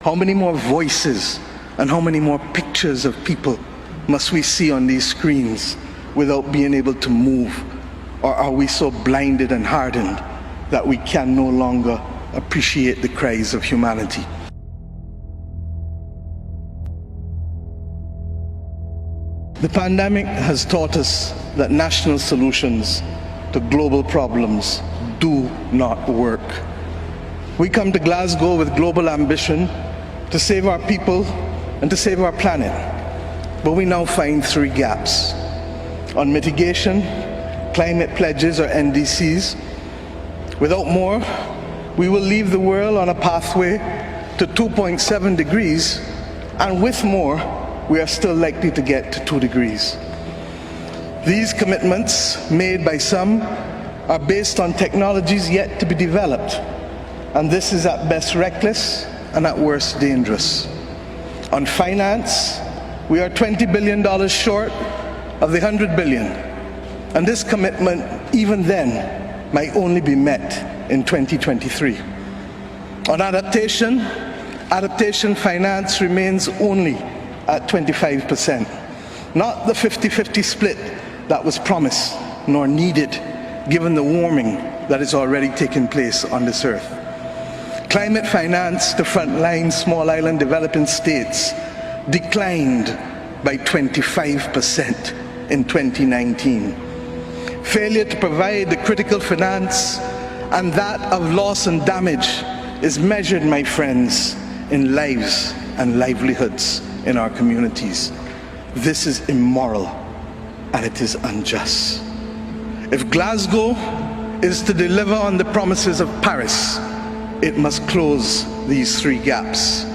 How many more voices and how many more pictures of people must we see on these screens without being able to move? Or are we so blinded and hardened that we can no longer appreciate the cries of humanity? The pandemic has taught us that national solutions to global problems do not work. We come to Glasgow with global ambition to save our people and to save our planet. But we now find three gaps. On mitigation, climate pledges or NDCs. Without more, we will leave the world on a pathway to 2.7 degrees, and with more, we are still likely to get to 2 degrees. These commitments, made by some, are based on technologies yet to be developed, and this is at best reckless and at worst dangerous. On finance, we are $20 billion short of the $100 billion, and this commitment, even then, might only be met in 2023. On adaptation, adaptation finance remains only at 25%, not the 50-50 split that was promised nor needed given the warming that is already taking place on this earth. Climate finance to frontline small island developing states declined by 25% in 2019. Failure to provide the critical finance and that of loss and damage is measured, my friends, in lives and livelihoods in our communities. This is immoral and it is unjust. If Glasgow is to deliver on the promises of Paris, it must close these three gaps.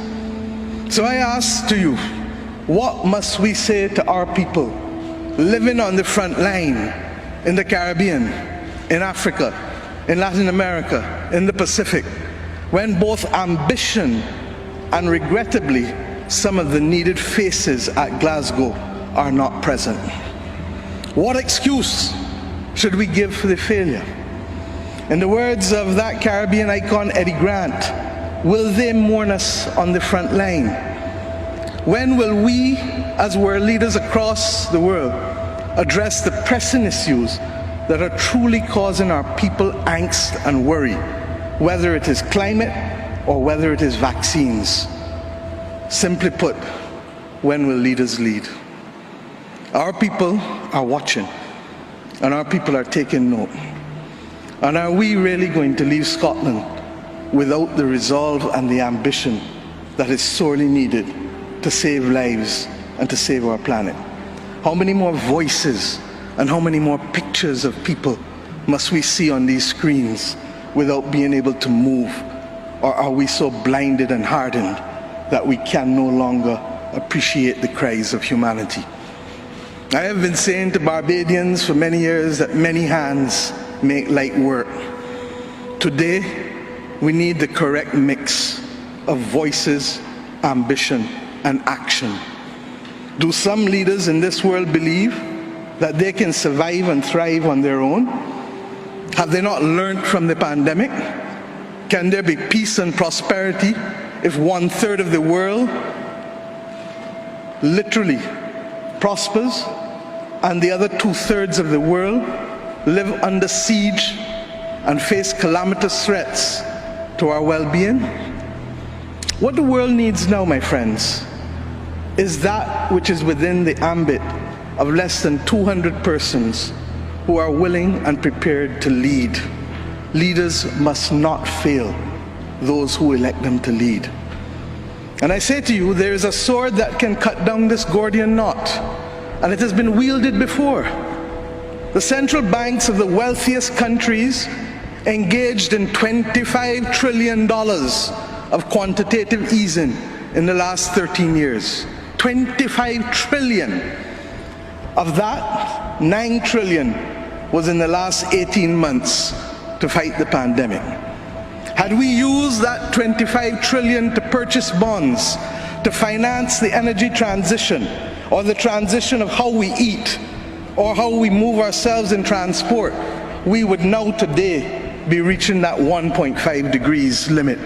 So I ask to you, what must we say to our people living on the front line in the Caribbean, in Africa, in Latin America, in the Pacific, when both ambition and regrettably some of the needed faces at Glasgow are not present? What excuse should we give for the failure? In the words of that Caribbean icon Eddie Grant, will they mourn us on the front line? When will we, as world leaders across the world, address the pressing issues that are truly causing our people angst and worry, whether it is climate or whether it is vaccines? Simply put, when will leaders lead? Our people are watching, and our people are taking note. And are we really going to leave Scotland without the resolve and the ambition that is sorely needed to save lives and to save our planet? How many more voices and how many more pictures of people must we see on these screens without being able to move? Or are we so blinded and hardened that we can no longer appreciate the cries of humanity? I have been saying to Barbadians for many years that many hands make light work. Today, we need the correct mix of voices, ambition, and action. Do some leaders in this world believe that they can survive and thrive on their own? Have they not learned from the pandemic? Can there be peace and prosperity if 1/3 of the world literally prospers and the other 2/3 of the world live under siege and face calamitous threats to our well-being? What the world needs now, my friends, is that which is within the ambit of less than 200 persons who are willing and prepared to lead. Leaders must not fail those who elect them to lead. And I say to you, there is a sword that can cut down this Gordian knot, and it has been wielded before. The central banks of the wealthiest countries engaged in $25 trillion of quantitative easing in the last 13 years. 25 trillion. Of that, 9 trillion was in the last 18 months to fight the pandemic. Had we used that 25 trillion to purchase bonds, to finance the energy transition, or the transition of how we eat, or how we move ourselves in transport, we would now today be reaching that 1.5 degrees limit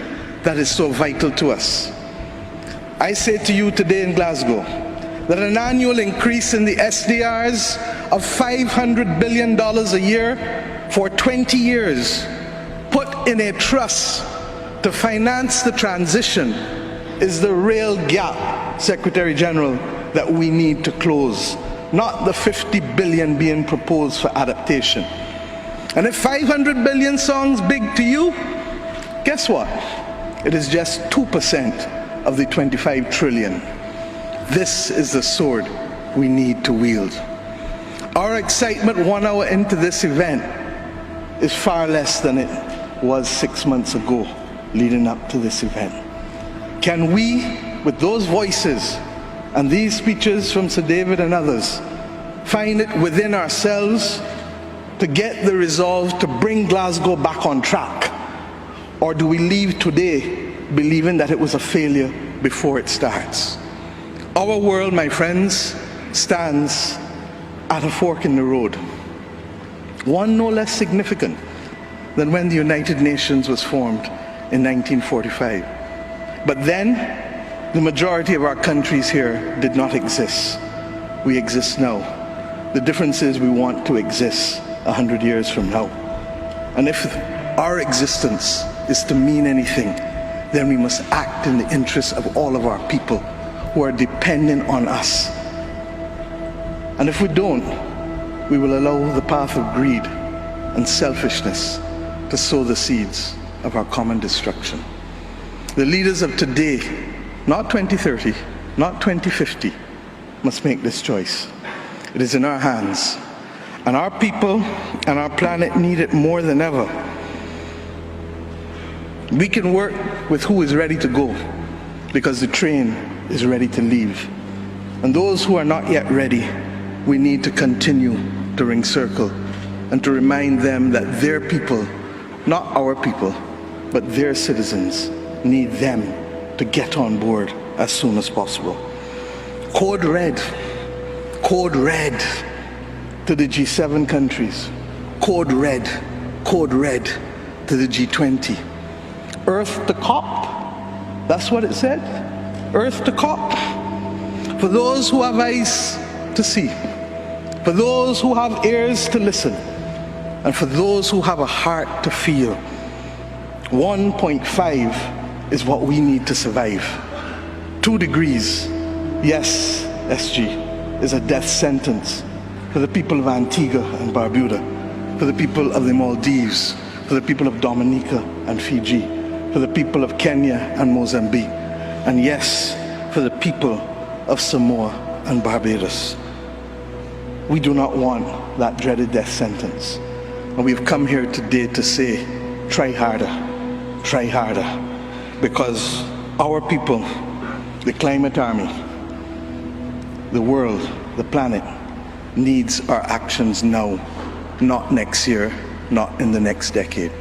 that is so vital to us. I say to you today in Glasgow that an annual increase in the SDRs of $500 billion a year for 20 years, put in a trust to finance the transition, is the real gap, Secretary General, that we need to close, not the $50 billion being proposed for adaptation. And if 500 billion sounds big to you, guess what? It is just 2% of the 25 trillion. This is the sword we need to wield. Our excitement 1 hour into this event is far less than it was 6 months ago leading up to this event. Can we, with those voices and these speeches from Sir David and others, find it within ourselves to get the resolve to bring Glasgow back on track? Or do we leave today believing that it was a failure before it starts? Our world, my friends, stands at a fork in the road. One no less significant than when the United Nations was formed in 1945. But then, the majority of our countries here did not exist. We exist now. The difference is we want to exist 100 years from now. And if our existence is to mean anything, then we must act in the interests of all of our people who are dependent on us. And if we don't, we will allow the path of greed and selfishness to sow the seeds of our common destruction. The leaders of today, not 2030, not 2050, must make this choice. It is in our hands, and our people and our planet need it more than ever. We can work with who is ready to go, because the train is ready to leave. And those who are not yet ready, we need to continue to ring circle and to remind them that their people, not our people, but their citizens, need them to get on board as soon as possible. Code red to the G7 countries. Code red to the G20. Earth to COP, that's what it said. Earth to COP. For those who have eyes to see, for those who have ears to listen, and for those who have a heart to feel, 1.5 is what we need to survive. 2 degrees, yes, SG, is a death sentence for the people of Antigua and Barbuda, for the people of the Maldives, for the people of Dominica and Fiji, for the people of Kenya and Mozambique, and yes, for the people of Samoa and Barbados. We do not want that dreaded death sentence. And we've come here today to say, try harder, because our people, the climate army, the world, the planet, needs our actions now, not next year, not in the next decade.